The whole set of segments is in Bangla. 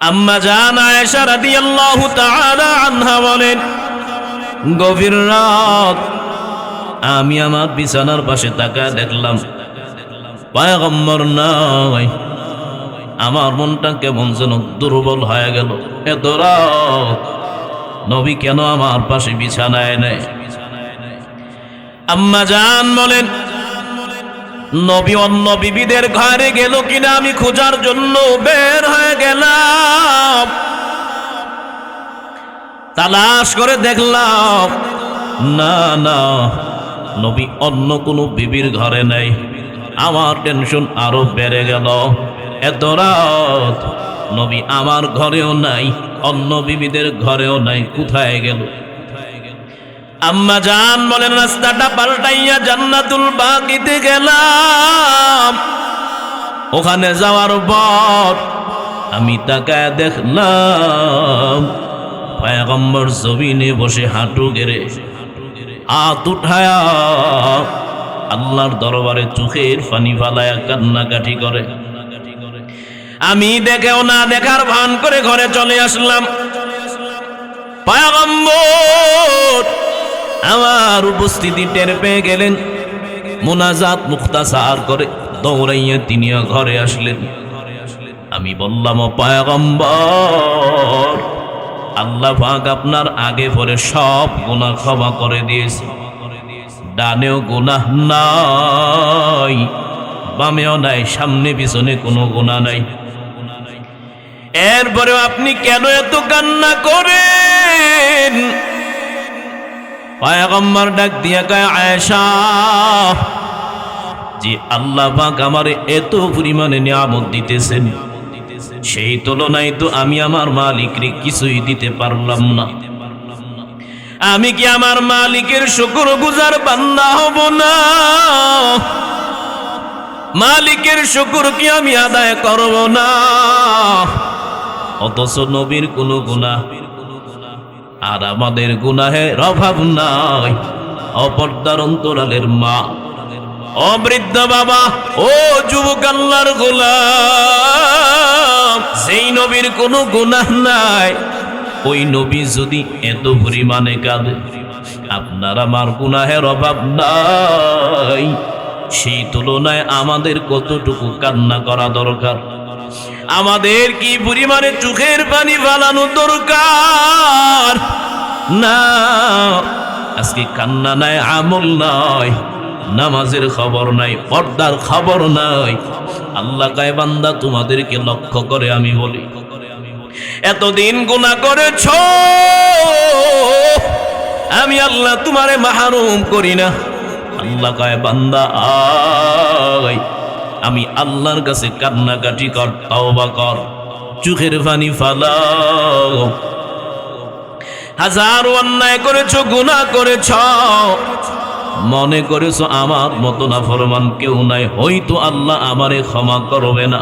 আম্মা জান আয়েশা রাদিয়াল্লাহু তাআলা আনহা বলেন, গভীর রাত আমি আমার বিছানার পাশে তাকায় দেখলাম পয়গম্বর নাই। আমার মনটা কেমন যেন দুর্বল হয়ে গেল। এত রাত নবী কেন আমার পাশে বিছানায় নেই? আম্মা জান বলেন, নবী অন্য বিবিদের ঘরে গেল কিনা আমি খোঁজার জন্য বের হয়ে গেলাম। তালাশ করে দেখলাম না না, নবী অন্য কোনো বিবির ঘরে নেই। আমার টেনশন আরো বেড়ে গেল। এত রাত নবী আমার ঘরেও নাই, অন্য বিবিদের ঘরেও নাই, কোথায় গেল? আম্মা জান বলেন, রাস্তাটা পাল্টাইয়া জান্নাতুল বাকিতে গেলাম। ওখানে যাওয়ার পর আমি তাকায় দেখলাম পয়গম্বর জমিনে বসে হাঁটু গেড়ে হাত উঠায়া আল্লাহর দরবারে চোখের পানি ফালায়া কান্নাকাটি করে। আমি দেখেও না দেখার ভান করে ঘরে চলে আসলাম। পয়গম্বর আমার উপস্থিতি টের পেয়ে গেলেন। মুনাজাত মুখতাসার করে দৌড়াইয়া তিনি ঘরে আসলেন। আমি বললাম, ও পয়গম্বর, আল্লাহ পাক আপনার আগে পরে সব গুনাহ ক্ষমা করে দিয়েছে। ডানেও গুনাহ নাই, বামেও নাই, সামনে পিছনে কোনো গুনাহ নাই। এরপরেও আপনি কেন এত কান্না করেন? পয়গম্বর ডাক দিয়া কয়, আয়েশা, যে আল্লাহ পাক আমারে এত পরিমাণে নিয়ামত দিতেছেন, সেই তুলনায় তো আমি আমার মালিকরে কিছুই দিতে পারলাম না। আমি কি আমার মালিকের শুকরগুজার বান্দা হব না? মালিকের শুকর কি আমি আদায় করব না? অথচ নবীর কোনো গুনাহ আর আমাদের গুনাহের অভাব নাই। অপর্দার অন্তরালের মা, ও বৃদ্ধ বাবা, ও যুবক আল্লাহর গোলাম, সেই নবীর কোনো গুনাহ নাই, ওই নবী যদি এত পরিমাণে কাঁদে, আপনার আমার গুনাহের অভাব নাই, সেই তুলনায় আমাদের কতটুকু কান্না করা দরকার, আমাদের কি পরিমাণে চোখের পানি ফালানো দরকার? না, আজকে কান্না নাই, আমল নাই, নামাজের খবর নাই, পর্দার খবর নাই। আল্লাহ কয়, বান্দা তোমাদেরকে লক্ষ্য করে আমি বলি, এতদিন গুনাহ করেছ, আমি আল্লাহ তোমারে মাহরুম করি না। আল্লাহ কয়, বান্দা আয়, আমি আল্লাহর কাছে কান্নাকাটি কর, তওবা কর, চোখের পানি ফালাও। হাজার অন্যায় করেছ, গুনাহ করেছ, মনে করেছ আমার মতো নাফরমান কেউ নাই, হয়তো আল্লাহ আমারে ক্ষমা করবে না।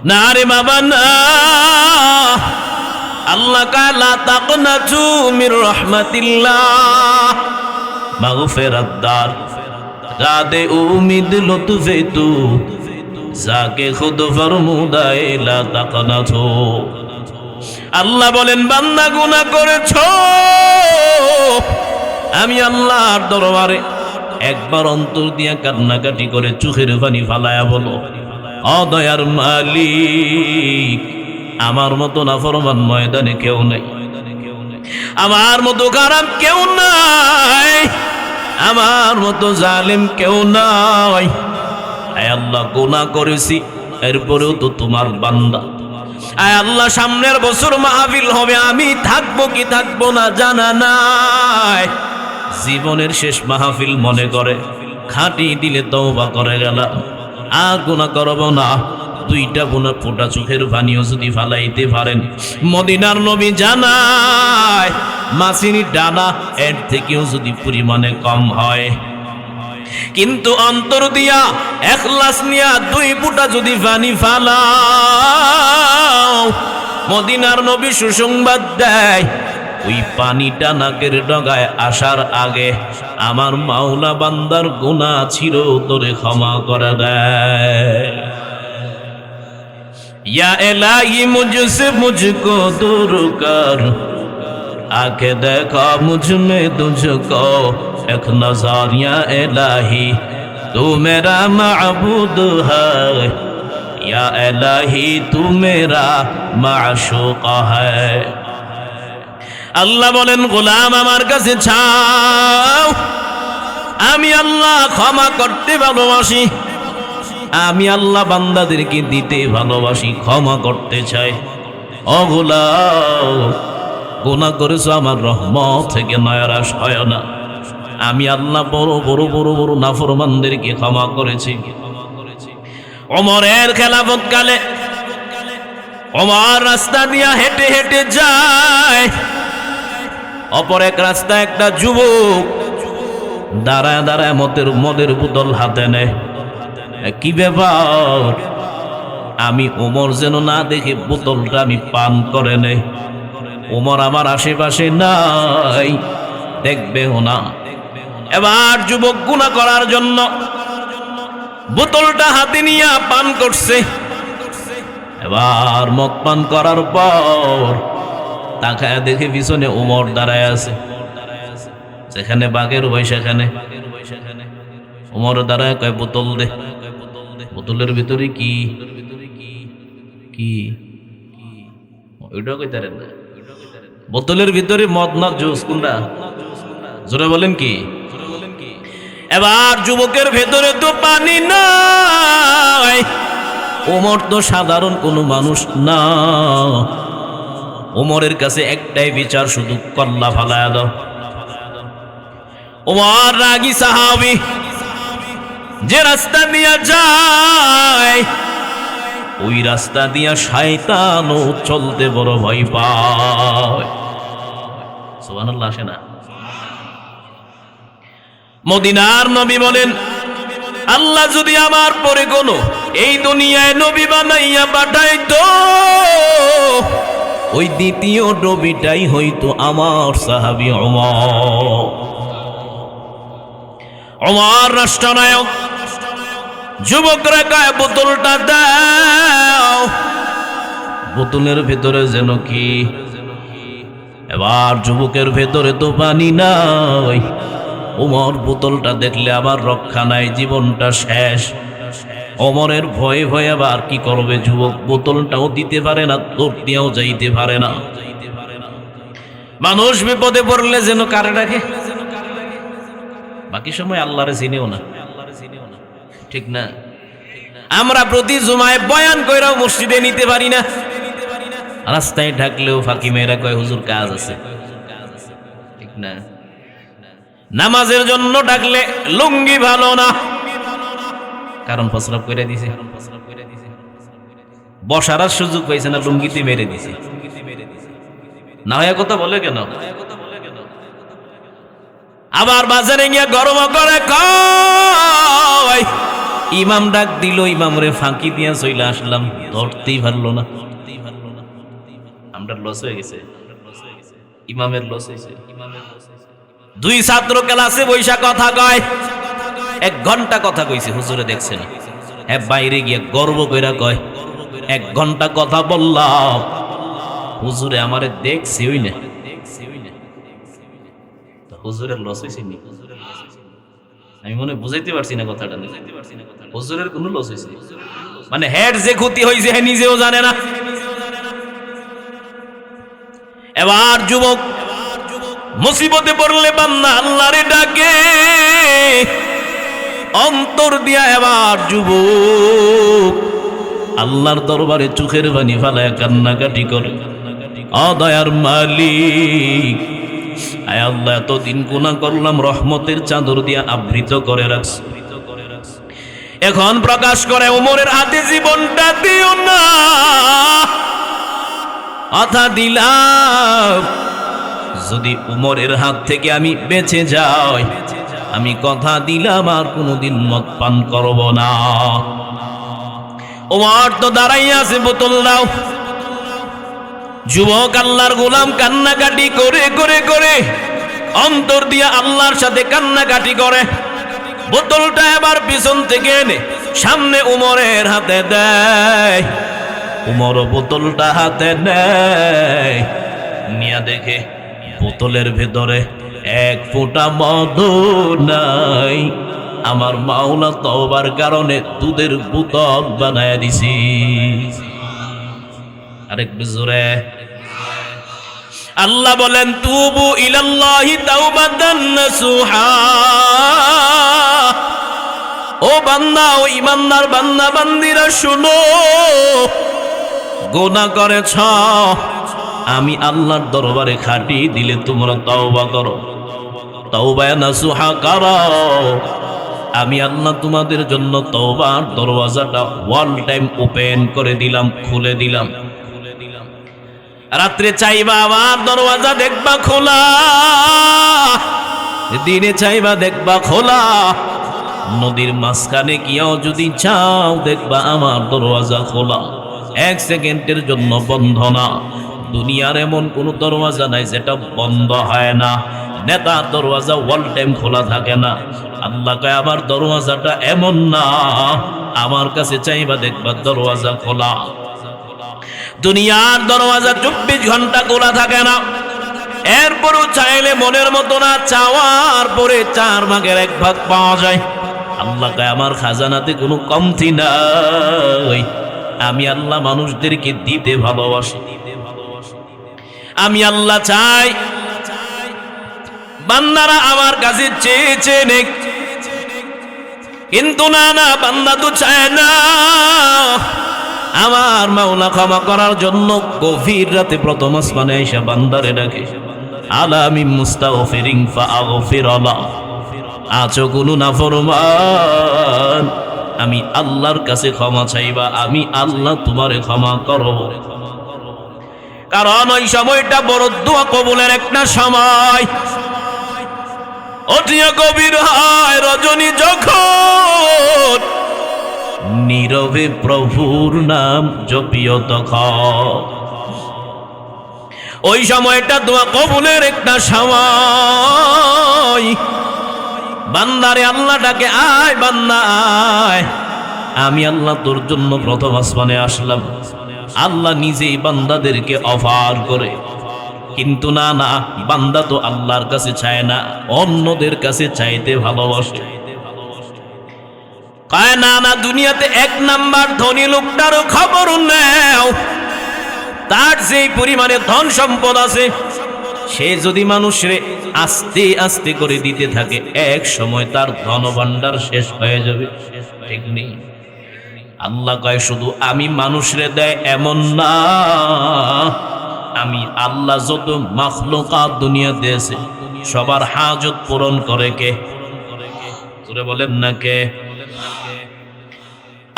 না রে বাবা না, আল্লাহ কয়, লা তাকনাতু মির রাহমাতিল্লাহ, মাগফিরাত দার রাদে উমিদ লুতফে তু যাকে খুদ ফরমুদায়ে লা তাকনাতু। আল্লাহ বলেন, বান্দা গুনাহ করেছ, আমি আল্লাহর দরবারে একবার অন্তর দিয়া কান্নাকাটি করে চোখের পানি ফালায়া বলো, ও দয়ার মালিক, আমার মতো নাফরমান ময়দানে কেউ নাই, আমার মতো খারাপ কেউ নাই, আমার মতো জালেম কেউ নাই। আয় আল্লাহ, গুনাহ করেছি, এরপরেও তো তোমার বান্দা। আয় আল্লাহ, সামনের বছর মাহফিল হবে, আমি থাকবো কি থাকবো না জানা নাই। জীবনের শেষ মাহফিল মনে করে খাটি দিলে তওবা করে গেলাম, আর গুনাহ করব না। দুইটা গুনাহ ফোঁটা চোখের পানিও যদি ফালাইতে পারেন, মদিনার নবী জানায় মাছির ডানা এর থেকেও যদি পরিমাণে কম হয়, কিন্তু অন্তর দিয়া ইখলাস নিয়া দুই ফোঁটা যদি পানি ফালাও, মদিনার নবী সুসংবাদ দেয়, ওই পানিটা নাকের ডগায় আসার আগে আমার মাওলা বান্দার গুনাহ চিরতরে ক্ষমা করে দেয়। या इलाही मुझसे मुझको दूर कर, आके देखा मुझ में तुझको एक नजर। या इलाही तू मेरा माबूद है, या इलाही तू मेरा माशूक है। আল্লাহ বলেন, গোলাম আমার কাছে চাও, আমি আল্লাহ ক্ষমা করতে ভালোবাসি, আমি আল্লাহ বান্দাদেরকে দিতে ভালোবাসি, ক্ষমা করতে চাই। ও গোলাম, গুনাহ করেছো, আমার রহমত থেকে নয়রাশ হয় না। আমি আল্লাহ বড় বড় বড় বড় নাফরমানদেরকে ক্ষমা করেছি। ওমরের খেলাফত কালে ওমর রাস্তা দিয়া হেঁটে হেঁটে যায়, অপর এক রাস্তায় একটা যুবক দাঁড়ায় দাঁড়ায় মদের বোতল হাতে নেয়। কি ব্যাপার? আমি ওমর যেন না দেখে বোতলটা আমি পান করে নেই। ওমর আমার আশেপাশে নাই, দেখবেও না। এবার যুবক গুনাহ করার জন্য বোতলটা হাতে নিয়ে পান করছে। এবার মদ পান করার পর তাকায় দেখে পিছনে ওমর দাঁড়ায় আছে। যেখানে বাঘের ভয় সেখানে ওমর দাঁড়ায়, কয় বোতল দে। বোতলের ভিতরে কি কি ওইটা কইতারেন না। বোতলের ভিতরে মদ না জুস কোনটা? জোরে বলেন কি? এবার যুবকের ভেতরে তো পানি নাই। ওমর তো সাধারণ কোনো মানুষ না। ওমরের কাছে একটাই বিচার, শুধু কল্লা ফালায়া দাও। ওমর রাগী সাহাবী, যে রাস্তা দিয়া যায় ওই রাস্তা দিয়া শয়তানও চলতে বড় ভয় পায়। সুবহানাল্লাহ আসে না? মদিনার নবী বলেন, আল্লাহ যদি আমার পরে কোনো এই দুনিয়ায় নবী বানাইয়া পাঠাইতো, ওই দ্বিতীয় নবীটাই হইতো আমার সাহাবী ওমর। ওমর রাষ্ট্রনায়ক। যুবকরা কয়, বোতলটা দাও। বোতলের ভেতরে যেন কি? এবার যুবকের ভেতরে তো পানি নাই। ওমর বোতলটা দেখলে আবার রক্ষা নাই, জীবনটা শেষ। ওমরের ভয়ে ভয়ে আবার কি করবে? যুবক বোতলটাও দিতে পারে না, তোর দিয়েও যাইতে পারে না। মানুষ বিপদে পড়লে যেন কারে ডাকে, বাকি সময় আল্লাহরে চিনেও না। ঠিক না? আমরা প্রতি জুমায় বয়ান কইরাও মসজিদে নিতে পারি না। রাস্তায় ঢাকলেও ফাঁকি মেয়েরা কয়, হুজুর কাজ আছে। ঠিক না? নামাজের জন্য ডাকলে লুঙ্গি ভালো না, কারণ প্রস্রাব কইরা দিছে। বসার সুযোগ পাইছে না, লুঙ্গিতে মেরে দিছে। না হয় কথা বলে কেন? আবার বাজারে গিয়ে গরম করে কয়, ইমাম ডাক দিল, ইমাম রে ফাঁকি দিয়া চলে আসলাম, ধরতেই পারলো না। আমরা লস হয়ে গেছে, ইমামের লস হয়েছে। দুই ছাত্র ক্লাসে বৈশা কথা কয়, 1 ঘন্টা কথা কইছে, হুজুরে দেখছে না। হ্যাঁ, বাইরে গিয়ে গর্ব কইরা কয়, 1 ঘন্টা কথা বললাম, হুজুরে আমারে দেখছে ওই না। হুজুরের লস হয়েছে নি? আমি মনে বুঝাইতে পারছি না কথাটা। হুজুরের কোন লস হয়েছে? মানে হেড যে ক্ষতি হয়েছে হে নিজেও জানে না। এবার যুবক মুসিবতে পড়লে বান্দা আল্লাহরে ডাকে অন্তর দিয়া। এবার যুবক আল্লাহর দরবারে চোখের পানি ফালায় কান্নাকাটি করে, ও দয়ার মালিক, আয় আল্লাহ, এতদিন গুনাহ করলাম, রহমতের চাদর দিয়া আবৃত করে রাখছ, এখন প্রকাশ করে ওমরের হাতে জীবনটা দিও না। কথা দিলাম, যদি উমরের হাত থেকে আমি বেঁচে যাই, আমি কথা দিলাম আর কোনোদিন মদ পান করব না। ওমর তো দাঁড়াইয়া আছে, বোতল দাও। যুবক আল্লাহর গোলাম কান্নাকাটি করে করে করে অন্তর দিয়া আল্লাহর সাথে কান্নাকাটি করে। বোতলটা এবার পিছন থেকে এনে সামনে উমরের হাতে দেয়। উমর বোতলটা হাতে নেয়, নিয়া দেখে বোতলের ভেতরে এক ফোঁটা মধু নাই। আমার মাওলা তওবার কারণে দুধের বোতল বানায় দিছি। আরেক জোরে আল্লাহ বলেন, তুবু ইলাল্লাহি তাওবাতান নাসুহা। ও বান্দা, ও ইমানদার বান্দা বান্দিরা শুনো, গুনাহ করেছ, আমি আল্লাহর দরবারে খাটি দিলে তোমরা তওবা করো, তওবা নাসুহা করো। আমি আল্লাহ তোমাদের জন্য তওবার দরওয়াজাটা ওয়াল টাইম ওপেন করে দিলাম, খুলে দিলাম। রাত্রে চাইবা আমার দরওয়াজা দেখবা খোলা, দিনে চাইবা দেখবা খোলা। নদীর মাঝখানে গিয়াও যদি চাও দেখবা আমার দরওয়াজা খোলা, এক সেকেন্ডের জন্য বন্ধ না। দুনিয়ার এমন কোন দরওয়াজা নাই যেটা বন্ধ হয় না। নেতার দরওয়াজা ওয়াল টাইম খোলা থাকে না। আল্লাহ কয় আমার দরওয়াজাটা এমন না, আমার কাছে চাইবা দেখবা দরওয়াজা খোলা। দুনিয়ার দরওয়াজা 24 ঘন্টা খোলা থাকে না। এরপরও চাইলে মনের মতো না, চাওয়ার পরে 4 ভাগের 1 ভাগ পাওয়া যায়। আল্লাহ কয় আমার খাজানাতে কোনো কমতি নাই। আমি আল্লাহ মানুষদেরকে দিতে ভালোবাসি। আমি আল্লাহ চাই বান্দারা আমার কাছে চেয়ে চেয়ে নেক, কিন্তু না, বান্দা তো চায় না। আমার মাওলা ক্ষমা করার জন্য গভীর রাতে প্রথম আসমানে এসে বান্দারে ডাকে, আলামি মুস্তাগফিরিন ফাগফির লাহ। আছো কোনো নাফরমান, আমি আল্লাহর কাছে ক্ষমা চাইবা, আমি আল্লাহ তোমারে ক্ষমা করব। কারণ ওই সময়টা বড় দোয়া কবুলের একটা সময়। অটিয়া কবির হয় রজনী যখন, নীরবে প্রভুর নাম জপিও তখন। ওই সময়টা দোয়া কবুলের একটা সময়। বান্দারে আল্লাহ ডাকে, আয় বান্দা আয়, আমি আল্লাহ তোর জন্য প্রথম আসমানে আসলাম। আল্লাহ নিজেই বান্দাদেরকে অফার করে, কিন্তু না, বান্দা তো আল্লাহর কাছে চায় না, অন্যদের কাছে চাইতে ভালোবাসে। কয় না, দুনিয়াতে 1 নাম্বার ধনী লোকটারও খবর নেও। তার যেই পরিমাণে ধন সম্পদ আছে, সে যদি মানুষের আস্তে আস্তে করে দিতে থাকে, এক সময় তার ধন ভাণ্ডার শেষ হয়ে যাবে। ঠিক নেই? আল্লাহ কয় শুধু আমি মানুষরে দেয় এমন না, আমি আল্লাহ যত মাখলুকাত দুনিয়াতে আছে সবার হাজত পূরণ করে কে? তোরে বলেন না কে?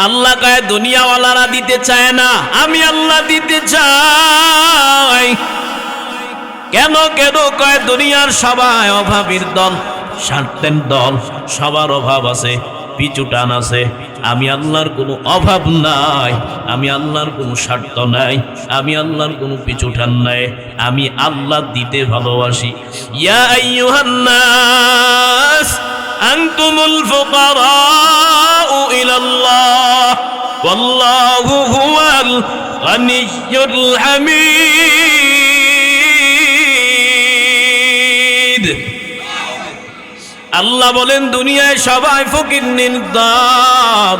আল্লাহ কয় দুনিয়াওয়ালারা দিতে চায় না, আমি আল্লাহ দিতে চাই। কেন কয় দুনিয়ার সবাই অভাবীর দল, স্বার্থের দল, সবার অভাব আছে, পিছু টান আছে। আমি আল্লাহর কোনো অভাব নাই, আমি আল্লাহর কোনো স্বার্থ নাই, আমি আল্লাহর কোনো পিছু টান নাই। আমি আল্লাহ দিতে ভালোবাসি। ইয়া আইয়ুহান নাস আনতুমুল ফুকারাউ ইলাল্লাহ ওয়াল্লাহু হুয়াল গানিয়্যুল হামিদ। আল্লাহ বলেন দুনিয়ায় সবাই ফকিরনির দল,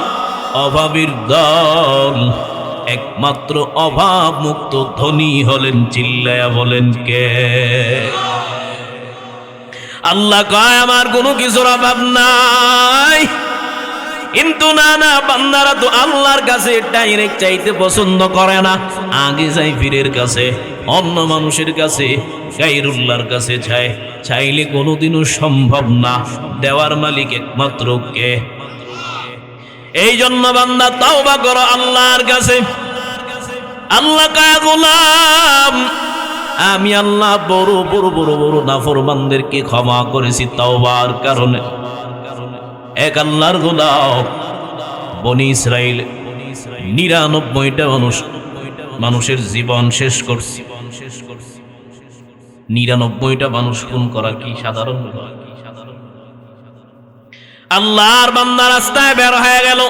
অভাবীর দল, একমাত্র অভাব মুক্ত ধনী হলেন। চিল্লায়া বলেন কে? আল্লাহ কয় আমার কোনো কিছুর অভাব নাই, কিন্তু না, বান্দারা তো আল্লাহর কাছে ডাইরেক্ট চাইতে পছন্দ করে না, আগে যাই পীরের কাছে, অন্য মানুষের কাছে, গায়রুল্লাহর কাছে চাইলে কোনোদিনও সম্ভব না। দেওয়ার মালিক একমাত্র কে? এই জন্য বান্দা তাওবা করো আল্লাহর কাছে। আল্লাহ কয় গোলাম, আমি আল্লাহ বড় বড় বড় বড় নাফরমানদেরকে ক্ষমা করেছি তাওবার কারণে। এক আল্লাহর গোলাম বনি ইসরাইল 99টা মানুষের জীবন শেষ করছে। 99টা মানুষ খুন করা কি সাধারণ? আল্লাহর বান্দা রাস্তায় বের হয়ে গেল,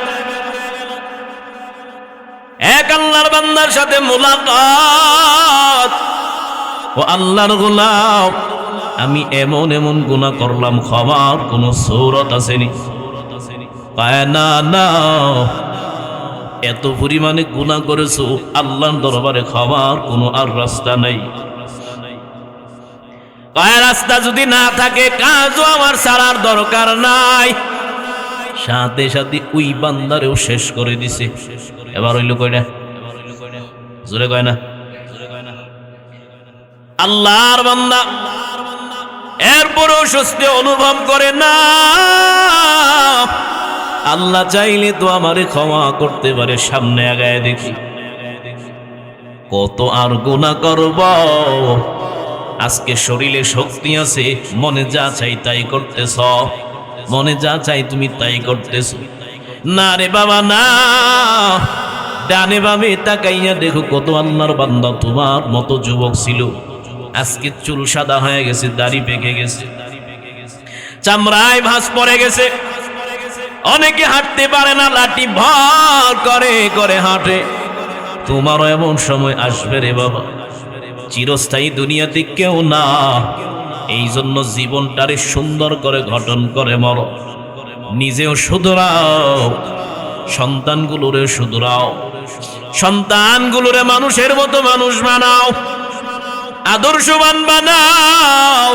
এক আল্লাহর বান্দার সাথে মুলাকাত। ও আল্লাহর গোলাম, আমি এমন এমন গুনাহ করলাম, ক্ষমার কোন সূরত আসেনি? পায় না, না, এত পরিমাণে গুনাহ করেছো, আল্লাহর দরবারে ক্ষমার কোনো আর রাস্তা নাই। পায় রাস্তা যদি না থাকে, কাজও আমার ছাড়ার দরকার নাই। সাথে সাথে ওই বান্দারেও শেষ করে দিছে। এবার হইল কয়টা? জোরে কয় না? আল্লাহর বান্দা এরপরও স্বস্তি অনুভব করে না। আল্লাহ চাইলে তো আমারে ক্ষমা করতে পারে। সামনে আগায় দেখি কত আর গুনাহ করব। আজকে শরীরে শক্তি আছে, মনে যা চাই তাই করতেছ, মনে যা চাই তুমি তাই করতেছ। না রে বাবা না, ডানে বামে তাকাইয়া দেখো কত আল্লাহর বান্দা তোমার মতো যুবক ছিল, আজকে চুল সাদা হয়ে গেছে, দাড়ি পেকে গেছে, চামড়ায় ভাঁজ পড়ে গেছে, অনেকে হাঁটতে পারে না, লাঠি ভর করে করে হাঁটে। তোমারও এমন সময় আসবে রে বাবা, চিরস্থায়ী দুনিয়াতে কেউ না। এই জন্য জীবনটারে সুন্দর করে গঠন করে মরো। নিজেও শুধরাও, সন্তানগুলোরে শুধরাও, সন্তানগুলোরে মানুষের মতো মানুষ বানাও, আদর্শবান বানাও।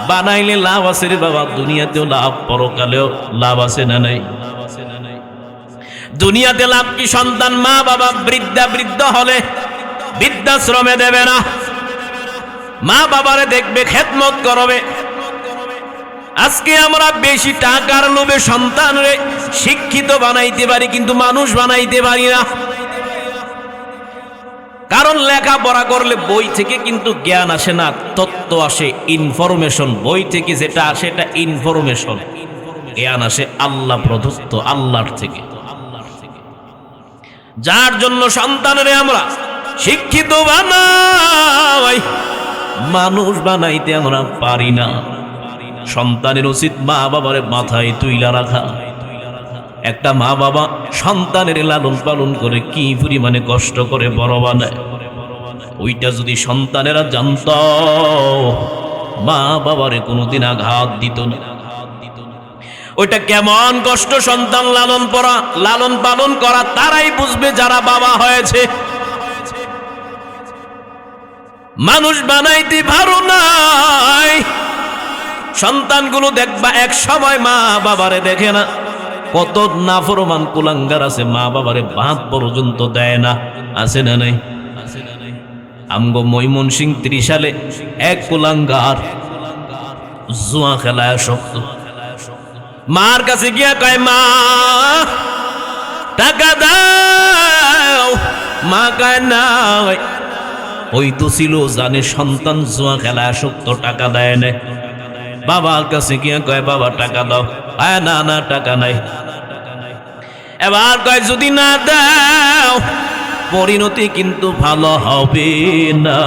বানাইলে লাভ আছে রে বাবা, দুনিয়াতেও লাভ, পরকালেও লাভ আছে না নাই? দুনিয়াতে লাভ কি? সন্তান মা বাবা বৃদ্ধ হলে বৃদ্ধাশ্রমে দেবে না, মা বাবারে দেখবে, খেদমত করবে। আজকে আমরা বেশি টাকার লোভে সন্তানরে শিক্ষিত বানাইতে পারি, কিন্তু মানুষ বানাইতে পারি না। কারণ লেখাপড়া করলে বই থেকে কিন্তু জ্ঞান আসে না, তত্ত্ব আসে, ইনফরমেশন। বই থেকে যেটা আসে এটা ইনফরমেশন, জ্ঞান আসে আল্লাহ প্রদত্ত, আল্লাহর থেকে। যার জন্য সন্তানরে আমরা শিক্ষিত বানাই, মানুষ বানাইতে আমরা পারি না। সন্তানের উচিত মা বাবারে মাথায় তুইলা রাখা। একটা মা বাবা সন্তানের লালন পালন করে কি পরিমাণে কষ্ট করে বড় বানায়, ওইটা যদি সন্তানেরা জানত, মা বাবারে কোনোদিন আঘাত দিত না। ওইটা কেমন কষ্ট সন্তান লালন পালন করা, তারাই বুঝবে যারা বাবা হয়েছে। মানুষ বানাইতে পারো নাই। সন্তানগুলো দেখবা এক সময় মা বাবারে দেখে না। কত নাফরমান কুলাঙ্গার আছে, মা বাবারে ভাত পর্যন্ত দেয় না, আছে না নাই? আমগো ময়মনসিংহ 30 সালে এক কুলাঙ্গার জুয়া খেলায় আসক্ত। মার কাছে গিয়া কয়, মা টাকা দাও। মা কয় না। ওই তো ছিল জানে সন্তান জুয়া খেলায় আসক্ত, টাকা দেয় না। বাবার কাছে গিয়া কয়, বাবা টাকা দাও। না না, টাকা নাই। এবার কয়, যদি না দাও পরিণতি কিন্তু ভালো হবে না।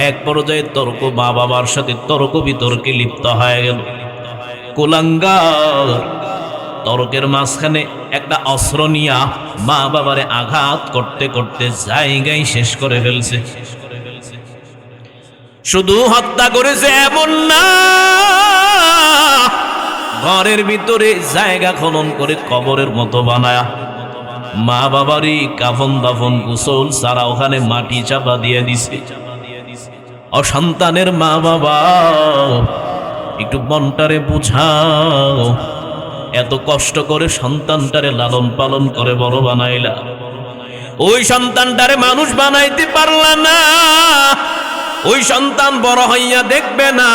এক পর্যায়ে তর্ক, মা বাবার সাথে তর্ক বিতর্কে লিপ্ত হয়ে গেল। কুলাঙ্গার তর্কের মাঝখানে একটা অস্ত্র নিয়া মা বাবারে আঘাত করতে করতে জায়গায় শেষ করে ফেলছে। শুধু হত্যা করেছে এমন না, ঘরের ভিতরে জায়গা খনন করে কবরের মতো বানায়া মা বাবারই কাফন দাফন গোসল সারা ওখানে মাটি চাপা দিয়ে দিছে। অসন্তানের মা বাবা একটু মনটারে বুঝাও, এত কষ্ট করে সন্তানটারে লালন পালন করে বড় বানাইলা, ওই সন্তানটারে মানুষ বানাইতে পারলা না। ওই সন্তান বড় হইয়া দেখবে না,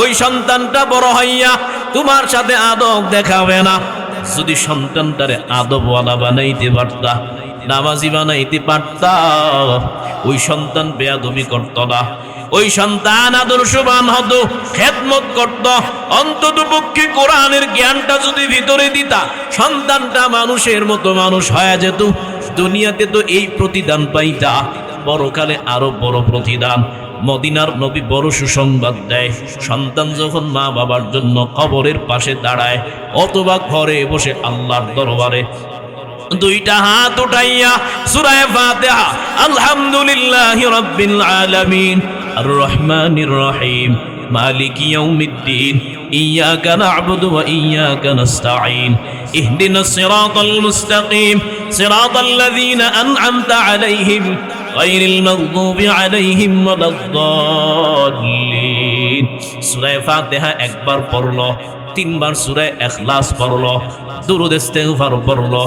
ওই সন্তানটা বড় হইয়া তোমার সাথে আদব দেখাবে না। যদি সন্তানটারে আদবওয়ালা বানাইতে পারতা, নামাজি বানাইতে পারতা, ওই সন্তান বেয়াদবি করত না, ওই সন্তান আদর্শবান হতো, খেদমত করত। অন্তত পক্ষে কোরআনের জ্ঞানটা যদি ভিতরে দিতা, সন্তানটা মানুষের মতো মানুষ হয়ে যেত। দুনিয়াতে তো এই প্রতিদান পাইতা, পরকালে আরো বড় প্রতিদান। মদিনার নবী বড় সুসংবাদ দেয়, সন্তান যখন মা বাবার জন্য কবরের পাশে দাঁড়ায় অথবা ঘরে বসে আল্লাহর দরবারে দুইটা হাত উঠাইয়া সূরা ফাতিহা আলহামদুলিল্লাহি রাব্বিল আলামিন আর রহমানির রহিম মালিকি ইয়াউমিদ্দিন ইয়্যাকা না'বুদু ওয়া ইয়্যাকা নাস্তাঈন ইহদিনাস সিরাতাল মুস্তাকিম সিরাতাল্লাযীনা আন'আমতা আলাইহিম গায়রিল মাগদুবি আলাইহিম ওয়ালাদ-দাল্লিন। সূরা ফাতিহা একবার পড়লো, তিনবার সূরা ইখলাস পড়লো, দুরূদ ইস্তিগফার পড়লো,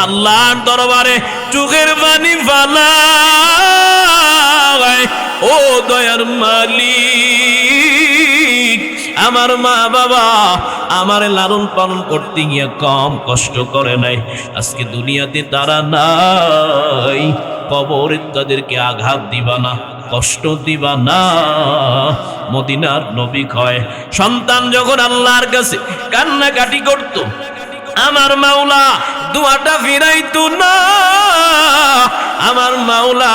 আল্লাহর দরবারে চোখের পানি ফেলায়, ও দয়ার মালিক, আমার মা বাবা আমার লালন পালন করতে গিয়ে কম কষ্ট করে নাই, আজকে দুনিয়াতে তারা নাই, কবরে তাদেরকে আঘাত দিবা না, কষ্ট দিবা না। মদিনার নবী কয়, সন্তান যখন আল্লাহর কাছে কান্নাকাটি করত, আমার মাওলা দোয়াটা ফিরাইতো না। আমার মাওলা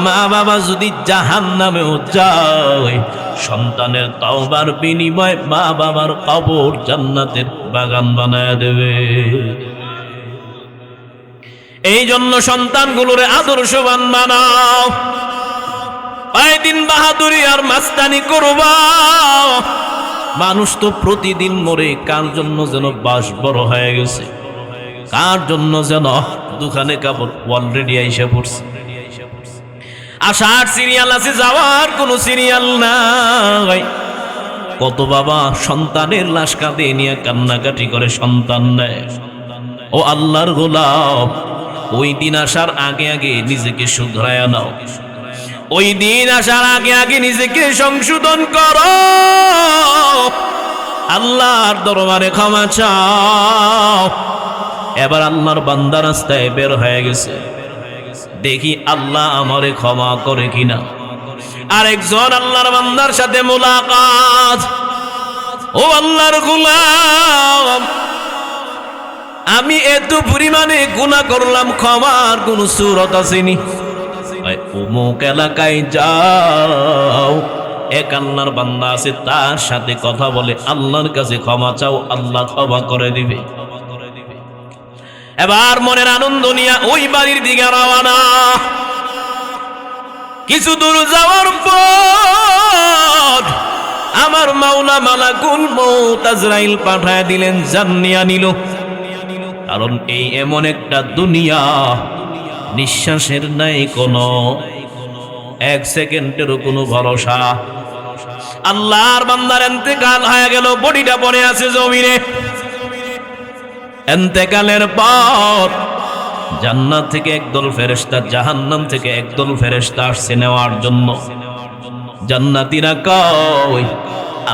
মা বাবা যদি জাহান্নামেও যায়, সন্তানের তওবার বিনিময়ে মা বাবার কবর জান্নাতের বাগান বানায় দেবে। এই জন্য সন্তানগুলোরে আদর্শবান বানাও, কয়দিন বাহাদুরি আর মাস্তানি করবা। মানুষ তো প্রতিদিন মরে, কার জন্য যেন বাস বড় হয়ে গেছে, কার জন্য যেন দোকানে কাপড় অলরেডি আইসা পড়ছে, আসার সিরিয়াল আছে, যাওয়ার কোনো সিরিয়াল নাই। কত বাবা সন্তানের লাশ কাঁধে নিয়ে কান্নাকাটি করে, সন্তান নেয়। ও আল্লাহর গোলাম, ওই দিন আসার আগে আগে নিজেকে শুধরায়া নাও, ওই দিন আসার আগে আগে নিজেকে সংশোধন করো, আল্লাহর দরবারে ক্ষমা চাও। এবার আল্লাহর বান্দা রাস্তায় বের হয়ে গেছে, দেখি আল্লাহ আমারে ক্ষমা করে কিনা। আরেকজন আল্লাহর বান্দার সাথে মুলাকাত, ও আল্লাহর গোলাম, আমি এত পরিমাণে গুনাহ করলাম, ক্ষমার কোন সূরত আসেনি। অমুক এলাকায় যাও, এক আল্লাহর বান্দা আছে, তার সাথে কথা বলে আল্লাহর কাছে ক্ষমা চাও, আল্লাহ ক্ষমা করে দিবে। এবার মনের আনন্দ নিয়ে ওই বাড়ির দিকে রওনা। কিছু দূর যাওয়ার পর আমার মাওলা মালাকুল মউত আজরাইল পাঠায় দিলেন, জান্নিয়া নিল। কারণ এই এমন একটা দুনিয়া, নিঃশ্বাসের নাই কোনো, এক সেকেন্ডেরও কোনো ভরসা। আল্লাহর বান্দার ইন্তেকাল হয়ে গেল, বডিটা পড়ে আছে জমিনে। ইন্তেকালের পর জান্নাত থেকে একদল ফেরেশতা, জাহান্নাম থেকে একদল ফেরেশতা আসছে নেওয়ার জন্য। জান্নাতীরা কয়,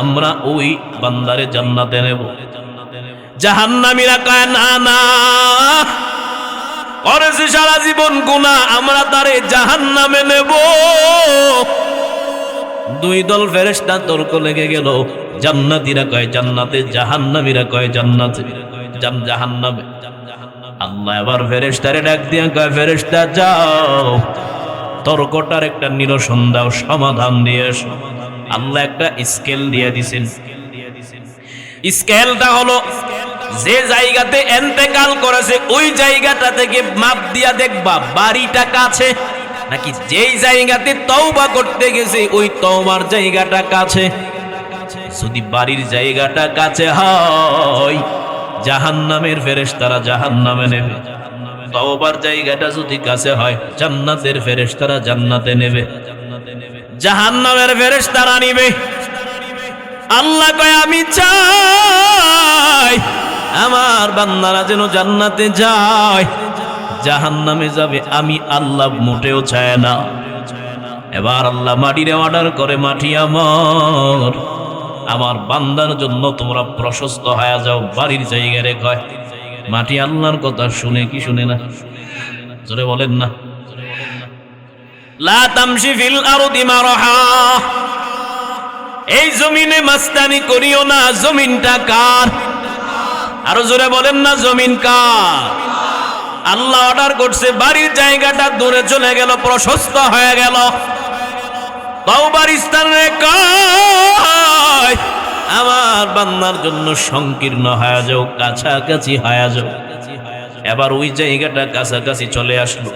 আমরা ওই বান্দারে জান্নাতে নেব। জাহান্নামীরা কয়, না না, করেছে সারা জীবন গুনাহ, আমরা তারে জাহান্নামে নেব। দুই দল ফেরেশতা তর্ক লেগে গেল। জান্নাতীরা কয় জান্নাতে, জাহান্নামীরা কয় জান্নাতে, জাহান্নামে। আল্লাহ এবার ফেরেশতারে ডাক দিয়া কয়, ফেরেশতা যাও, তর্কটার একটা নিরসন দাও, সমাধান দিয়ে এসো। আল্লাহ একটা স্কেল দিয়ে দিছেন। স্কেলটা হলো, যে জায়গাতে ইন্তেকাল করেছে ওই জায়গাটা থেকে মাপ দিয়া দেখবা বাড়িটা কাছে নাকি যেই জায়গাতে তওবা করতে গেছে ওই তওবার জায়গাটা কাছে। যদি বাড়ির জায়গাটা কাছে হয়, জাহান্নামের ফেরেশতারা জাহান্নামে নেবে। তওবার জায়গাটা যদি কাছে হয়, জান্নাতের ফেরেশতারা জান্নাতে নেবে, জাহান্নামের ফেরেশতারা নিবে। আল্লাহ কয়, আমি চাই আমার বান্দারা যেন জান্নাতে যায়, জাহান্নামে যাবে আমি আল্লাহ মোটেও চায় না। এবার আল্লাহ মাটিরে অর্ডার করে, মাটি আমার বান্দার জন্য তোমরা প্রশস্ত হয়ে যাও, বাড়ির জায়গায় রেখে। মাটি আল্লাহর কথা শুনে কি শুনে না? জোরে বলেন না। লা তামশি ফিল আরদি মারহা, এই জমিনে মাস্তানি করিও না, জমিনটা কার? আরো জোরে বলেন না, জমিন কার? আল্লাহ অর্ডার করছে, বাড়ির জায়গাটা দূরে চলে গেল, প্রশস্ত হয়ে গেল। তওবার স্থান রেখে আমার বান্দার জন্য সংকীর্ণ হয়ে যাও, কাছাকাছি হয়ে যাও। এবার ওই জায়গাটা কাছাকাছি চলে আসলো।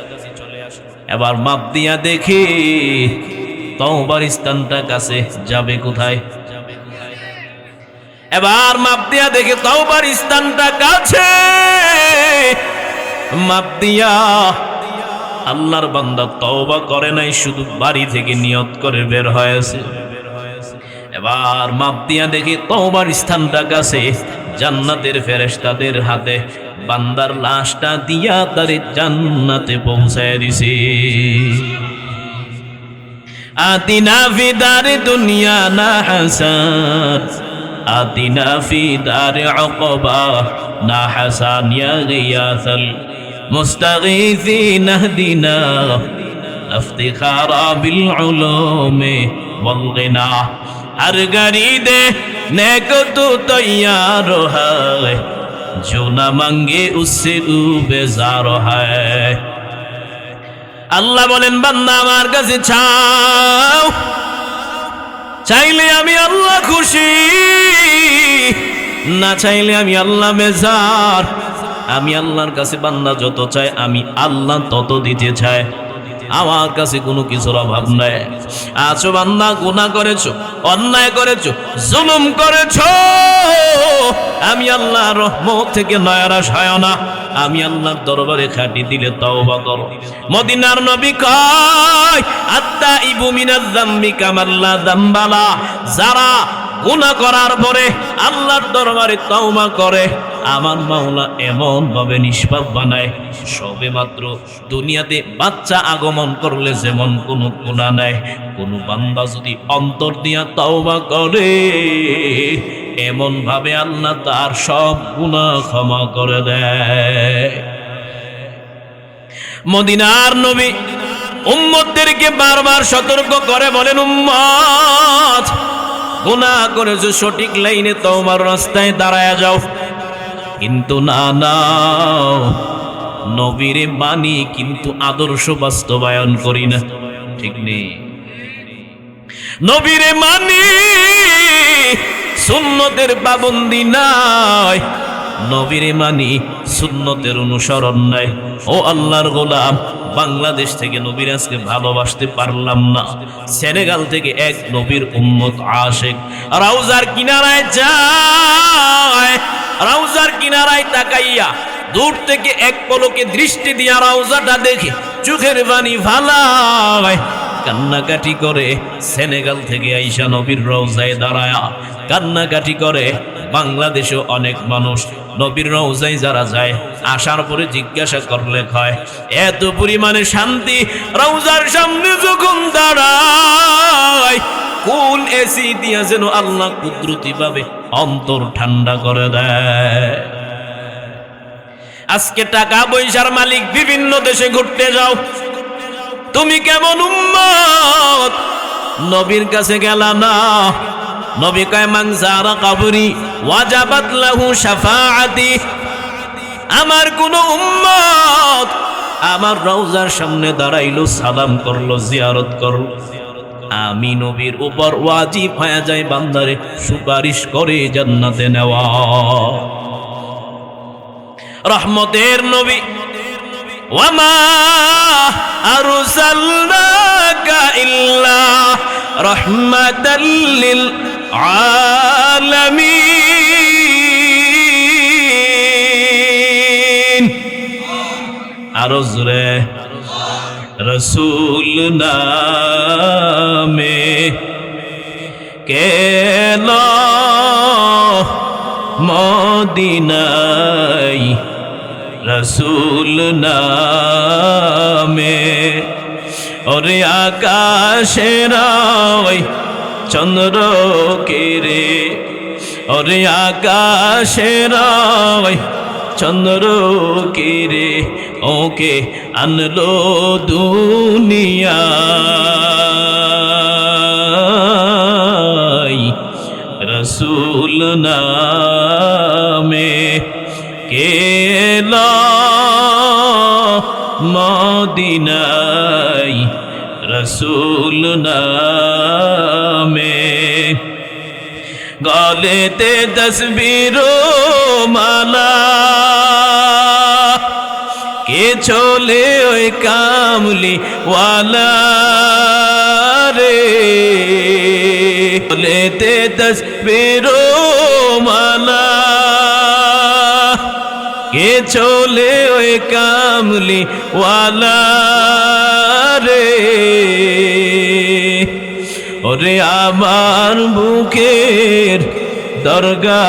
এবার মাপ দিয়া দেখি তওবার স্থানটা কাছে, যাবে কোথায়? এবার মাপ দিয়া দেখে তওবার স্থানটা কাছে, মাপ দিয়া আল্লাহর বান্দা তওবা করে নাই, শুধু বাড়ি থেকে নিয়ত করে বের হয়েছে। এবার মাপ দিয়া দেখি তওবার স্থানটা কাছে, জান্নাতের ফেরেশতাদের হাতে বান্দার লাশটা দিয়া তারে জান্নাতে পৌঁছায় দিছে। আতিনা ফি দারে দুনিয়া না হাসান, আতিনা ফি দারে উকবা না হাসান, ইয়া গিয়াসাল মুস্তাগীথিন আহদিনা ইফতিখারা বিল উলুমি ওয়াল গিনা। हर गरीदे नेक तो तैयार है, जो न मांगे उससे तू बेजार है। আল্লাহ বলেন বান্দা আমার কাছে চাও, চাইলে আমি আল্লাহ খুশি, না চাইলে আমি আল্লাহ বেজার। আমি আল্লাহর কাছে বান্দা যত চাই আমি আল্লাহ তত দিতে চাই, আমার কাছে কোনো কিছুর অভাব নাই। আছো বান্দা গুনাহ করেছো, অন্যায় করেছো, জুলুম করেছো, আমি আল্লাহর রহমত থেকে নয়রাশ হয় না। আমি আল্লাহর দরবারে খাটি দিলে তওবা করো। মদিনার নবী কয় আত্তাইবু মিনাজ যামবি কামাল্লা যামবালা, যারা গুনাহ করার পরে আল্লাহর দরবারে তওবা করে আমার মাওলা এমন ভাবে নিষ্পাপ বানায়, সবে মাত্র দুনিয়াতে বাচ্চা আগমন করলে যেমন কোনো গুনাহ নাই, কোন বান্দা যদি অন্তর দিয়া তওবা করে এমন ভাবে আল্লাহ তার সব গুনাহ ক্ষমা করে দেয়। মদিনার নবী উম্মতদেরকে বারবার সতর্ক করে বলেন, উম্মত গুনাহ করেছো, সঠিক লাইনে তওবার রাস্তায় দাঁড়ায়া যাও। কিন্তু না না, নবীরে মানি কিন্তু আদর্শ বাস্তবায়ন করি না, ঠিক নেই। নবীরে মানি সুন্নতের পাবন্দি নাই, নবীরে মানি সুন্নতের অনুসরণ নাই। ও আল্লাহর গোলাম, বাংলাদেশ থেকে নবীর আজকে ভালোবাসতে পারলাম না। সেনেগাল থেকে এক নবীর উম্মত আশিক রওজার কিনারায় যায়, রওজার কিনারায় তাকাইয়া দূর থেকে এক পলকে দৃষ্টি দিয়া রওজাটা দেখে চোখের পানি ফালায়, কান্নাকাটি করে সেনেগাল থেকে আইসা নবীর রওজায় দাঁড়ায়া কান্নাকাটি করে। বাংলাদেশে অনেক মানুষ নবীর রওজায় যারা যায় আসার পরে জিজ্ঞাসা করলে কয় এত পরিমাণে শান্তি রওজার সামনে যখন দাঁড়ায়, কোন এসি দিয়া যেন আল্লাহ কুদরতি ভাবে অন্তর ঠান্ডা করে দেয়। আজকে টাকা পয়সার মালিক, বিভিন্ন দেশে ঘুরতে যাও, তুমি কেমন উম্মত নবীর কাছে গেলা না। নবী কয় মান যারা কবরি ওয়াজাবাত লাহু শাফাআতি, আমার কোন উম্মত আমার রওজার সামনে দাঁড়াইলো, সালাম করলো, জিয়ারত করলো, আমি নবীর উপর ওয়াজিব হয়ে যায় বান্দারে সুপারিশ করে জান্নাতে নেওয়া। রহমতের নবী ওয়ামা আরসালনাকা ইল্লা রাহমাতাল লিল আলামিন। আরো জোরে, রসুল নামে কেন মদিনায়, রসুল নামে ওরে আকাশের চন্দ্র কেরে, ওরে আকাশের চন্দ্র কেরে ওকে আনলো দুনিয়ায়, রসুল নামে কেলা মদিনায়, রসুল নামে গলেতে তসবির মালা, কে চলে ওই কামলি ওয়ালা রে লেতে তসবিরো মালা কে চলে ওই কামলি ওয়ালা রে ওরে আমার বুকের দরগা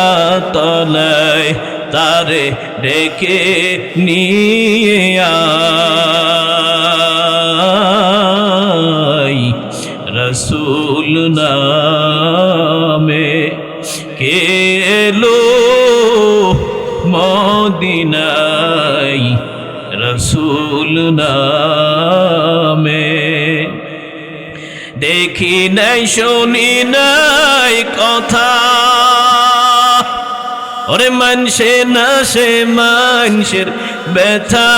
তলায় তারে ডেকে নিয়ে আয় রসুল নামে কে এলো মদিনায় রসুল নামে দেখি নাই শুনি নাই কথা ওরে মানসে না সে মানুষের ব্যথা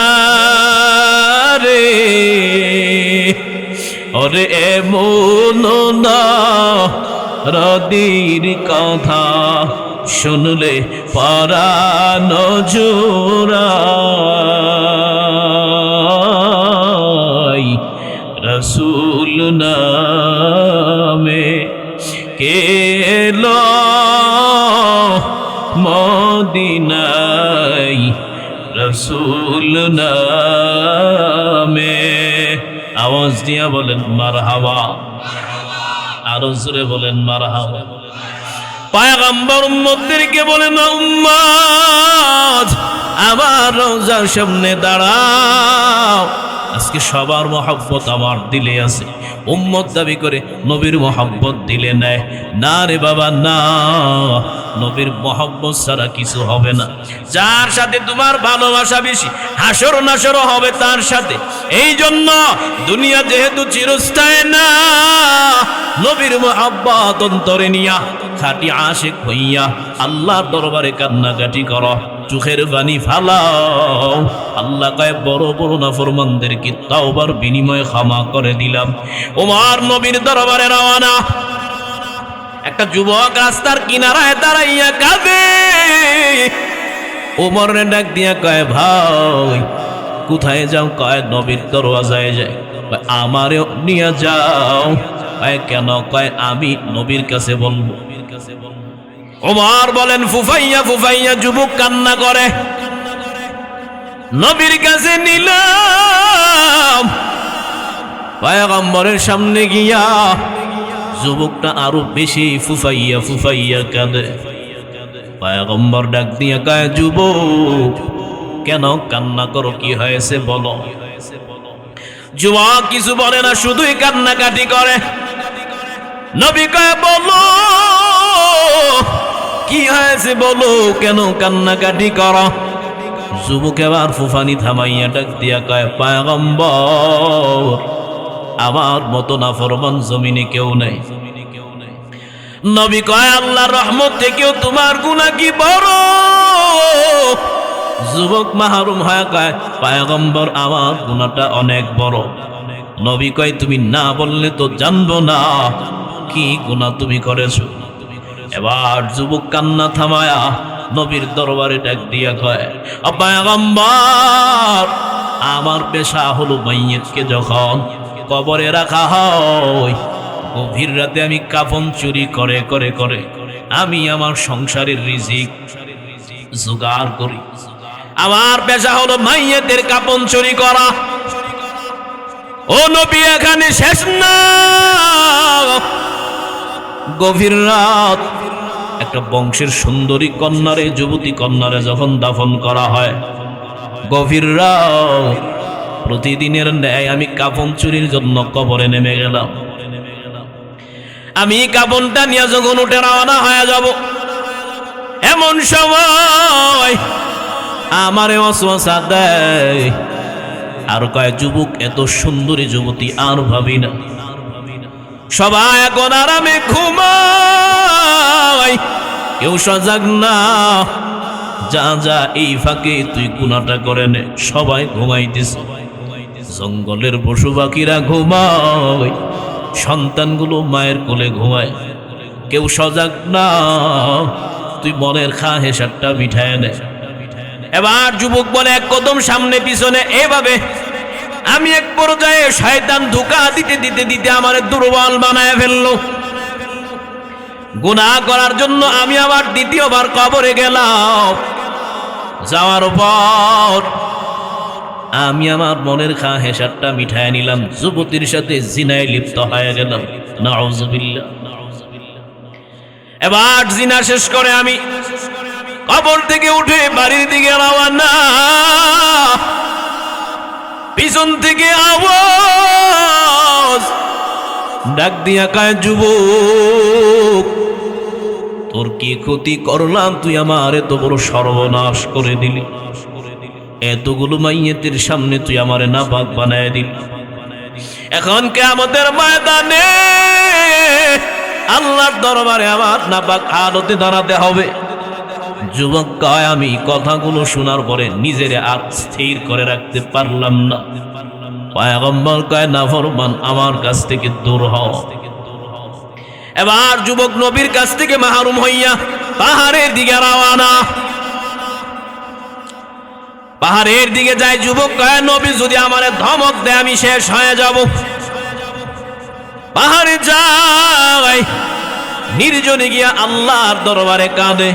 রে ওরে এমন না রদির কথা শুনলে পরানো জোড়াই রসুল নামে কে এলো মদিনায় রসুল নামে আওয়াজ দিয়া বলেন মারহাবা আরো জোরে বলেন মারহাবা পয়গম্বর উম্মতদেরকে বলেন উম্মত আমার রওজার সামনে দাঁড়াও আজকে সবার মহব্বত আমার দিলে আছে উম্মত দাবি করে নবীর মহব্বত দিলে নেয় না রে বাবা না নবীর মহব্বত ছাড়া কিছু হবে না যার সাথে তোমার ভালোবাসা বেশি হাসর নাসর হবে তার সাথে এই জন্য দুনিয়া যেহেতু চিরস্থায়ী না নবীর মহব্বত অন্তরে নিয়া খাঁটি আশিক হইয়া আল্লাহর দরবারে কান্নাকাটি করো চোখের পানি ফালাও আল্লাহ কয় বড় বড় নাফরমানদেরকে তাওবার বিনিময়ে ক্ষমা করে দিলাম ওমর নবীর দরবারে রওনা একটা যুবক রাস্তার কিনারায় দাঁড়াইয়া কাঁদে ওমরের ডাক দিয়া কয় ভাই কোথায় যাও কয় নবীর দরওয়াজায় যায় আমারেও নিয়ে যাও কয় কেন কয় আমি নবীর কাছে বলবো ওমর বলেন ফুফাইয়া ফুফাইয়া যুবক কান্না করে নবীর কাছে নিলাম পয়গম্বরের সামনে গিয়া যুবকটা আরো বেশি ফুফাইয়া ফুফাইয়া কাঁদে পয়গম্বর ডাক দিয়া কয় যুবক কেন কান্না করো কি হয়েছে বলো যুবক কিছু বলে না শুধুই কান্নাকাটি করে নবী কয় বলো কি হয়েছে বলো কেন কান্নাকাটি করো যুবক এবার ফুফানি থামাইয়া ডাক দিয়া কয় পয়গম্বর আমার মতো নাফরমান জমিনে কেউ নেই নবী কয় আল্লাহর রহমত থেকেও তোমার গুনাহ কি বড় যুবক মাহরুম হয়ে কয় পয়গম্বর আমার গুনাহটা অনেক বড় নবী কয় তুমি না বললে তো জানবো না কি গুনাহ তুমি করেছো এবার যুবক কান্না থামায়া নবীর দরবারে ডাক দিয়া কয় পয়গম্বর আমার পেশা হলো মাইয়িতকে যখন কবরে রাখা হয় গভীর রাতে আমি কাফন চুরি করে করে করে আমি আমার সংসারের রিজিক জোগাড় করি আমার পেশা হলো মাইয়িতের কাফন চুরি করা ও নবী এখানে শেষ না গভীর রাত একটা বংশের সুন্দরী কন্যারে যুবতী কন্যারে যখন দাফন করা হয় গভীর রাত প্রতিদিনের ন্যায় আমি কাফন চুরির জন্য কবরে নেমে গেলাম আমি কাফনটা নিয়ে যখন উঠে রওনা হয়ে যাব এমন সময় আমারে ওয়াসওয়াসা দেয় আর কয় যুবক এত সুন্দরী যুবতী আর ভাবি না সবাই এখন আরামে ঘুমায় কেউ সজাগ না যা যা এই ফাঁকে তুই গুনাহটা করে নে সবাই ঘুমাইতেছে জঙ্গলের পশু পাখিরা ঘুমায় সন্তানগুলো মায়ের কোলে ঘুমায় কেউ সজাগ না তুই মনের খা হেসারটা মিঠায় নে এবার যুবক বলে এক কদম সামনে পিছনে এভাবে। আমি এক পর্যায়ে শয়তান ধোঁকা দিতে দিতে দিতে আমার দুর্বল বানায় ফেললো। গুনাহ করার জন্য আমি আবার দ্বিতীয়বার কবরে গেলাম। যাওয়ার পর আমি আমার মনের হেসারটা মিঠায় নিলাম, যুবতীর সাথে জিনায় লিপ্ত হয়ে গেলাম। নাউযুবিল্লাহ। এবার জিনা শেষ করে আমি কবর থেকে উঠে বাড়ির দিকে রওনা। পিছন থেকে আওয়াজ ডাক দিয়া কয়, যুবক তোর কি ক্ষতি করলাম? তুই আমার এত বড় সর্বনাশ করে দিলি। এতগুলো মাইয়েতের সামনে তুই আমারে নাপাক বানায় দিলি। এখন কিয়ামতের ময়দানে আল্লাহর দরবারে আমার নাপাক হালতে দাঁড়াতে হবে। যুবক কয়, আমি কথাগুলো শোনার পরে নিজেরে আর স্থির করে রাখতে পারলাম না। পয়গম্বর কয়, নাফরমান আমার কাছ থেকে দূর হও। এবার যুবক নবীর কাছ থেকে মাহরুম হইয়া পাহাড়ের দিকে রওনা। পাহাড়ের দিকে যায়। যুবক কয়, নবী যদি আমারে ধমক দেয় আমি শেষ হয়ে যাব। পাহাড়ে যায়, নির্জনে গিয়া আল্লাহর দরবারে কাঁদে।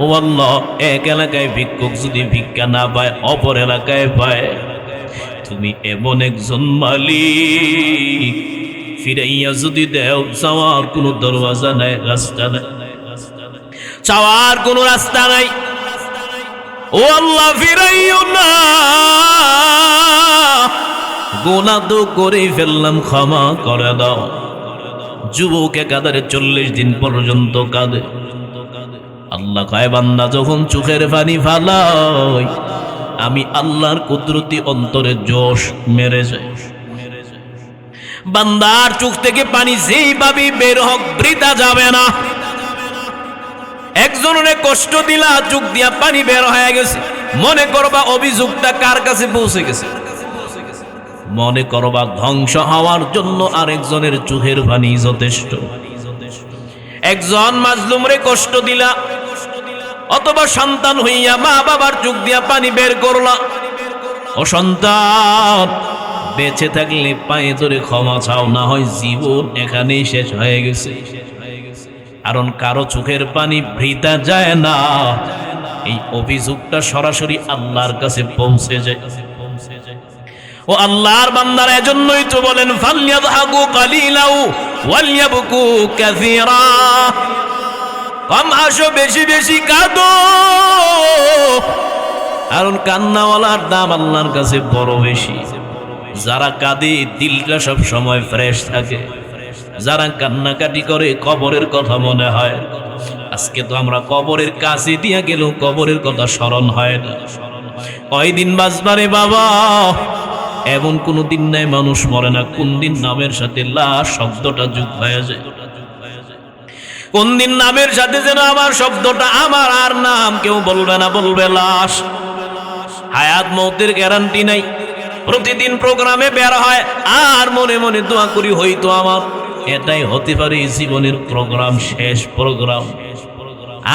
ও আল্লাহ, এক এলাকায় ভিক্ষুক যদি ভিক্ষা না পায় অপর এলাকায় পায়, তুমি এমন একজন মালিক, ফিরাইয়া যদি দেও চাওয়ার কোনো দরওয়াজা নাই, রাস্তা নাই, চাওয়ার কোনো রাস্তা নাই। ও আল্লাহ, ফিরাইও না, গুনাহ তো করে ফেললাম, ক্ষমা করে দাও। যুবক একাধারে 40 দিন পর্যন্ত কাঁদে। আল্লাহ কয়, বান্দা যখন চোখের পানি ফালাই আমি আল্লাহর কুদরতি অন্তরে জোশ মেরে যায়। বান্দার চোখ থেকে পানি যেইভাবে বের হোক বৃথা যাবে না। একজনের কষ্ট দিলা, চোখ দিয়া পানি বের হয়ে গেছে, মনে করবা অভিযোগটা কার কাছে পৌঁছে গেছে। মনে করবা ধ্বংস হওয়ার জন্য আরেকজনের চোখের পানি যথেষ্ট। একজন মাজলুমরে কষ্ট দিলা, অথবা সন্তান হইয়া মা বাবার চোখ দিয়া পানি বের করলা। ও সন্তান, বেঁচে থাকলে পায়ে ধরে ক্ষমা চাও, না হয় জীবন এখানেই শেষ হয়ে গেছে। কারণ কারো চোখের পানি বৃথা যায় না, এই অভিযোগটা সরাসরি আল্লাহর কাছে পৌঁছে যায়। ও আল্লাহর বান্দারা এজন্যই তো বলেন, ফালইয়াযহাকু কালিলাও ওয়ালইয়াবকু কাসীরা। কম হাসো, বেশি বেশি কাঁদো, কারণ কান্নাওয়ালার দাম আল্লাহর কাছে বড় বেশি। যারা কাঁদে দিলটা সব সময় ফ্রেশ থাকে, যারা কান্নাকাটি করে কবরের কথা মনে হয়। আজকে তো আমরা কবরের কাছে দিয়া গেলেও কবরের কথা স্মরণ হয় না। কয়দিন বাঁচবারে বাবা, এমন কোন দিন নাই মানুষ মরে না কোন দিন নামের সাথে লাশ শব্দটা যোগ হয়ে যায়। কোন দিন নামের সাথে যেন আমার শব্দটা, আমার আর নাম কেউ বলবে না, বলবে লাশ। হায়াত মৌতের গ্যারান্টি নাই। প্রতিদিন প্রোগ্রামে বের হয় আর মনে মনে দোয়া করি, হয়তো আমার এটাই হতে পারে জীবনের প্রোগ্রাম, শেষ প্রোগ্রাম।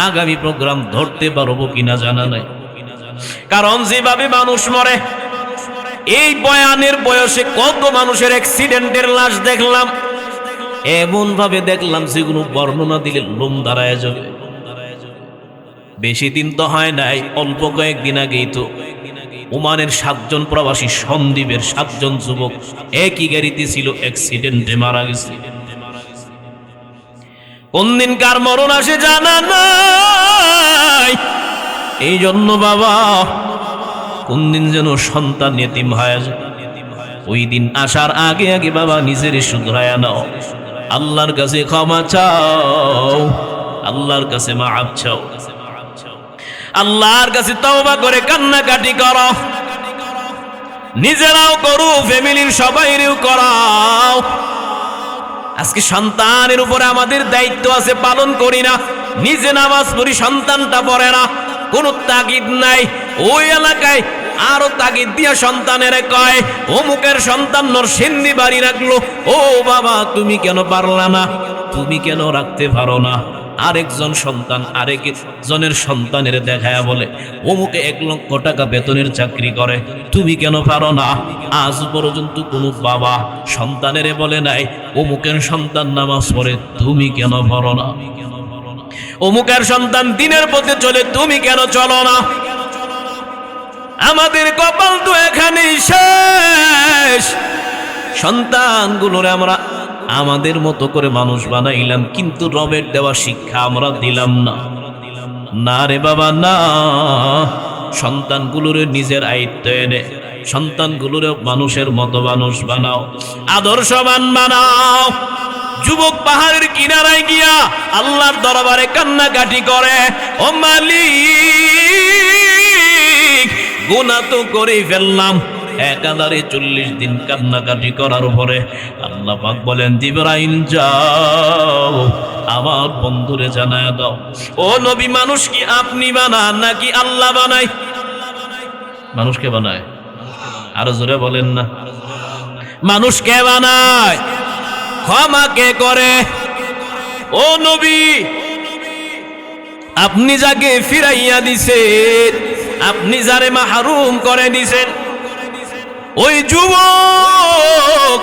আগামী প্রোগ্রাম ধরতে পারবো কিনা জানা নাই। কারণ যেভাবে মানুষ মরে, এই বয়ানের বয়সে কত মানুষের অ্যাক্সিডেন্টের লাশ দেখলাম, এমন ভাবে দেখলাম যেগুলো বর্ণনা দিলে লোম দাঁড়ায় যাবে। বেশি দিন তো হয় নাই, অল্প কয়েকদিন আগেই তো ওমানের 7 জন প্রবাসী সন্দ্বীপের 7 জন যুবক একই গাড়িতে ছিল, অ্যাক্সিডেন্টে মারা গেছে। কোন দিন কার মরণ আসে জানা নাই। এই জন্য বাবা, কোন দিন যেন সন্তান এতিম হয়ে যায়, ওই দিন আসার আগে আগে বাবা নিজের শুধরায়া নাও। আল্লাহর কাছে ক্ষমা চাও, আল্লাহর কাছে মাফ চাও, আল্লাহর কাছে তওবা করে কান্নাকাটি করো। নিজেরাও করো, ফ্যামিলির সবাইরেও করাও। আজকে সন্তানের উপরে আমাদের দায়িত্ব আছে, পালন করি না। নিজে নামাজ পড়ি, সন্তানটা পড়ে না, কোনো তাগিদ নাই। ওই এলাকায় আরো তাগিদ দিয়া সন্তানের কয়, অমুকের সন্তান নরসিংদী বাড়ি রাখলো। ও বাবা, তুমি কেন পারলা না? তুমি কেন রাখতে পারো না? আরেকজন সন্তান আরেকজনের সন্তানের দেখায়া বলে অমুকে 1 লক্ষ টাকা বেতনের চাকরি করে, তুমি কেন পারো না? আজ পর্যন্ত কোনো বাবা সন্তানের বলে নাই অমুকের সন্তান নামাজ পড়ে, তুমি কেন পড়ো না? অমুকের সন্তান দিনের পথে চলে, তুমি কেন চলো না? আমাদের কপাল তো এখানেই শেষ। সন্তানগুলোরে আমরা আমাদের মতো করে মানুষ বানাইলাম, কিন্তু রবের দেওয়া শিক্ষা আমরা দিলাম না। না রে বাবা না, সন্তানগুলোরে নিজের আয়ত্ত এনে সন্তানগুলোরে মানুষের মতো মানুষ বানাও, আদর্শবান বানাও। যুবক পাহাড়ের কিনারায় গিয়া আল্লাহর দরবারে কান্নাকাটি করে, ও মালিক গুনাহ তো করেই ফেললাম। একাধারে 40 দিন কান্নাকাটি করার পরে আল্লাহ পাক বলেন, জিবরাইল যাও আমার বন্ধুরে জানায় দাও, ও নবী মানুষ কি আপনি বানান নাকি আল্লাহ বানায়? মানুষকে বানায়। আরো জোরে বলেন না, মানুষ কে বানায়? ক্ষমা কে করে? ও নবী আপনি যাকে ফিরাইয়া দিছেন, আপনি যারে মাহরুম করে দিছেন, ওই যুবক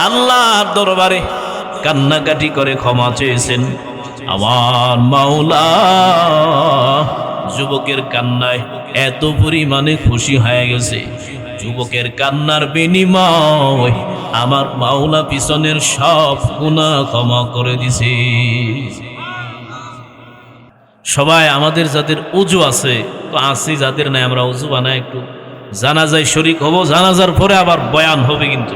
আল্লাহর দরবারে কান্নাকাটি করে ক্ষমা চেয়েছেন। আমার মাওলা যুবকের কান্নায় এত পরিমাণে খুশি হয়ে গেছে, যুবকের কান্নার বিনিময় আমার মাওলা পিছনের সব গুনাহ ক্ষমা করে দিছে। সবাই আমাদের যাদের উজু আছে তো আসি, যাদের নাই আমরা উজু বানাই একটু জানাজায় শরীক হব। জানাজার পরে আবার বয়ান হবে, কিন্তু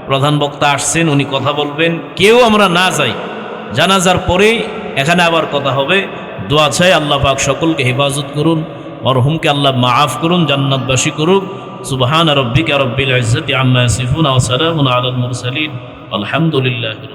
প্রধান বক্তা আসছেন, উনি কথা বলবেন। কেউ আমরা না যাই, জানাজার পরেই এখানে আবার কথা হবে। দোয়া চাই আল্লাহ পাক সকলকে হেফাজত করুন, মরহুমকে আল্লাহ মাফ করুন, জান্নাতবাসী করুন। সুবহান রাব্বিকা রাব্বিল ইজ্জাতি আম্মা ইয়াসিফুন ওয়া সালামুন আলাল মুরসালিন আলহামদুলিল্লাহি।